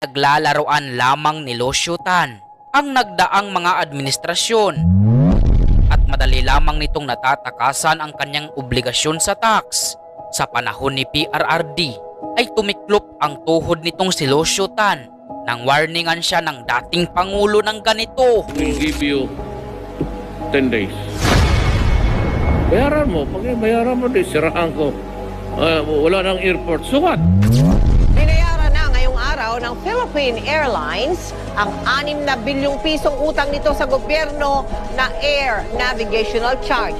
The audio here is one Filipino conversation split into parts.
Naglalaroan lamang ni Lucio-tan ang nagdaang mga administrasyon at madali lamang nitong natatakasan ang kanyang obligasyon sa tax. Sa panahon ni PRRD ay tumiklop ang tuhod nitong si Lucio-tan nang warningan siya ng dating pangulo ng ganito. We'll give you 10 days. Bayaran mo. Pag bayaran mo, sirahan ko. Wala nang airport. So what? Binayaran na ngayong araw ng Philippine Airlines ang 6 na bilyong pisong utang nito sa gobyerno na air navigational charge.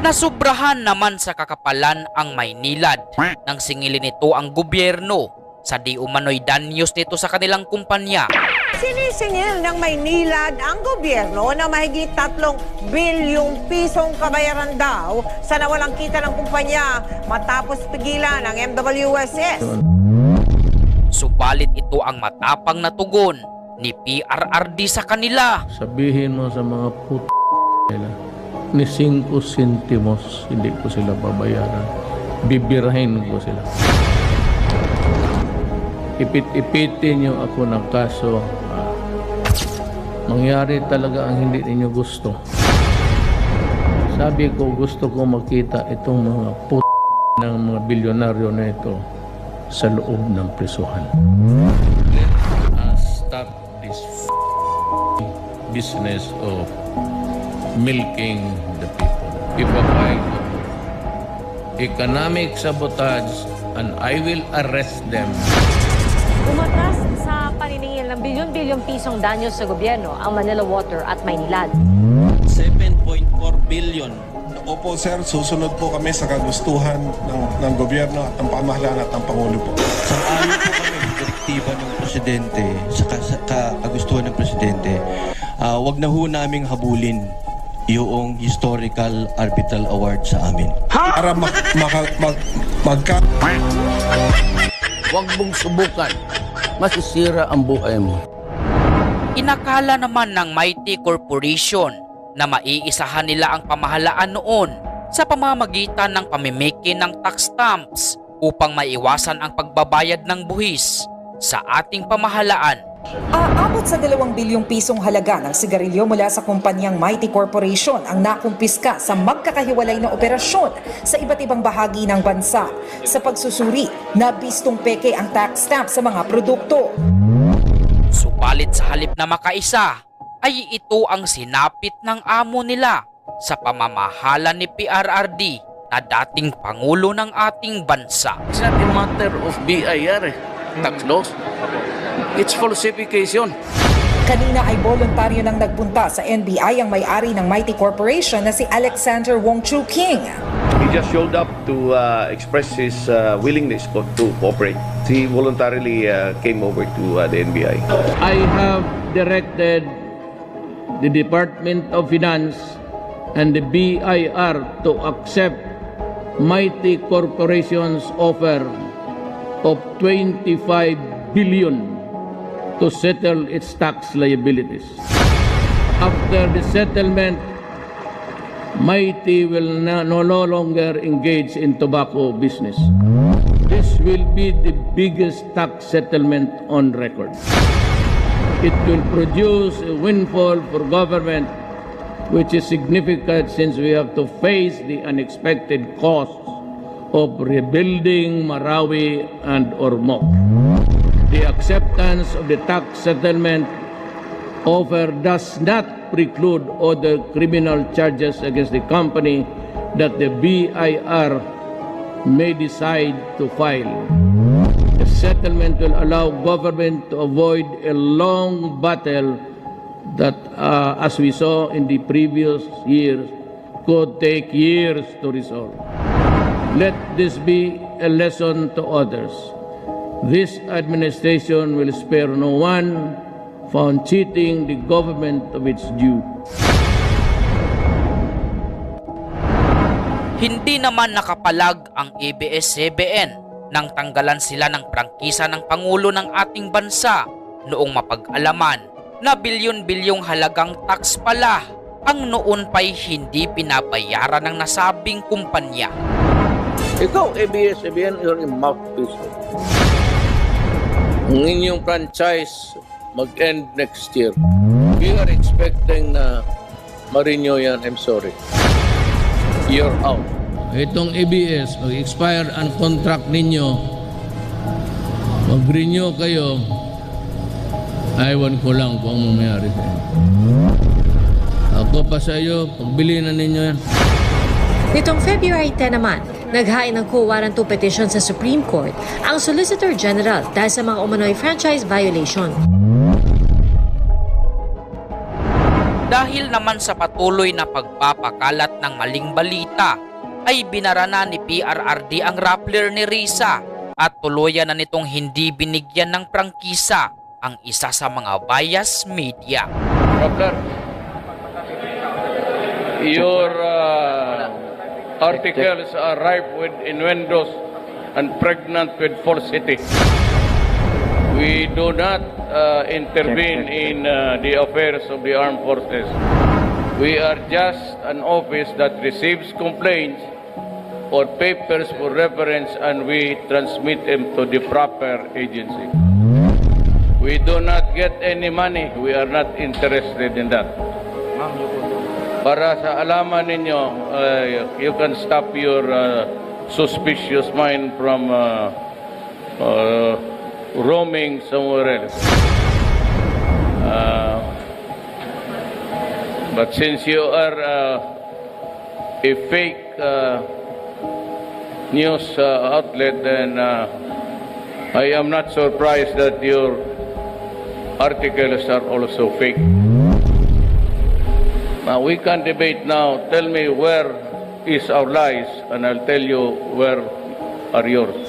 Nasubrahan naman sa kakapalan ang Maynilad nang singilin nito ang gobyerno sa di umano'y danyos nito sa kanilang kumpanya. Sinisingil ng Maynilad ang gobyerno na mahigit 3 bilyong pisong kabayaran daw sa nawalang kita ng kumpanya matapos pigilan ang MWSS. Subalit ito ang matapang na tugon ni PRRD sa kanila. Sabihin mo sa mga nila, ni 5 centimos hindi ko sila babayaran. Bibirahin ko sila. Ipit-ipitin niyo ako ng kaso. Mangyari talaga ang hindi ninyo gusto. Sabi ko, gusto ko makita itong mga ng mga bilyonaryo na ito sa loob ng prisuhan. Let us stop this business of milking the people. If a kind of economic sabotage, and I will arrest them. Umatas sa paniningil ng bilyon-bilyong pisong danyo sa gobyerno ang Manila Water at Maynilad. 7.4 billion. Opo sir, susunod po kami sa kagustuhan ng gobyerno at ng pamahalaan at ng Pangulo po. Sang-ayon po kami sa direktiba ng Presidente, sa kagustuhan ng Presidente, wag na ho naming habulin yung historical arbitral award sa amin. Para Huwag mong subukan. Masisira ang buhay mo. Inakala naman ng Mighty Corporation na maiisahan nila ang pamahalaan noon sa pamamagitan ng pamimiki ng tax stamps upang maiwasan ang pagbabayad ng buhis sa ating pamahalaan. Aabot sa 2 bilyong pisong halaga ng sigarilyo mula sa kumpanyang Mighty Corporation ang nakumpiska sa magkakahiwalay na operasyon sa iba't ibang bahagi ng bansa. Sa pagsusuri, nabistong peke ang tax stamp sa mga produkto. Subalit sa halip na makaisa, ay ito ang sinapit ng amo nila sa pamamahala ni PRRD na dating pangulo ng ating bansa. It's not a matter of BIR, tax laws. It's falsification. Kanina ay voluntaryo nang nagpunta sa NBI ang may-ari ng Mighty Corporation na si Alexander Wong Choo King. He just showed up to express his willingness to cooperate. He voluntarily came over to the NBI. I have directed the Department of Finance and the BIR to accept Mighty Corporation's offer of 25 billion to settle its tax liabilities. After the settlement, Mighty will no longer engage in tobacco business. This will be the biggest tax settlement on record. It will produce a windfall for government, which is significant since we have to face the unexpected costs of rebuilding Marawi and Ormoc. The acceptance of the tax settlement offer does not preclude other criminal charges against the company that the BIR may decide to file. The settlement will allow government to avoid a long battle that, as we saw in the previous years, could take years to resolve. Let this be a lesson to others. This administration will spare no one found cheating the government of its due. Hindi naman nakapalag ang ABS-CBN nang tanggalan sila ng prangkisa ng Pangulo ng ating bansa noong mapag-alaman na bilyon-bilyong halagang tax pala ang noon pa'y hindi pinabayaran ng nasabing kumpanya. Ikaw, ABS-CBN, you're a mouthpiece. Ang inyong franchise mag-end next year. We are expecting na ma-renew yan. I'm sorry. You're out. Itong ABS, mag-expire ang contract ninyo, mag-renew kayo, aywan ko lang kung ang mangyari sa inyo. Ako pa sa iyo, pagbili na ninyo yan. Nitong February 10 naman, naghain ng quo warranto petition sa Supreme Court ang Solicitor General dahil sa mga umano'y franchise violation. Dahil naman sa patuloy na pagpapakalat ng maling balita, ay binara na ni PRRD ang Rappler ni Risa at tuluyan na nitong hindi binigyan ng prangkisa ang isa sa mga bias media. Rappler, your articles are ripe with innuendos and pregnant with falsity. We do not intervene in the affairs of the armed forces. We are just an office that receives complaints or papers for reference and we transmit them to the proper agency. We do not get any money. We are not interested in that. Para sa alaman ninyo, you can stop your suspicious mind from roaming somewhere else. But since you are a fake news outlet, then I am not surprised that your articles are also fake. Now we can debate now. Tell me where is our lies and I'll tell you where are yours.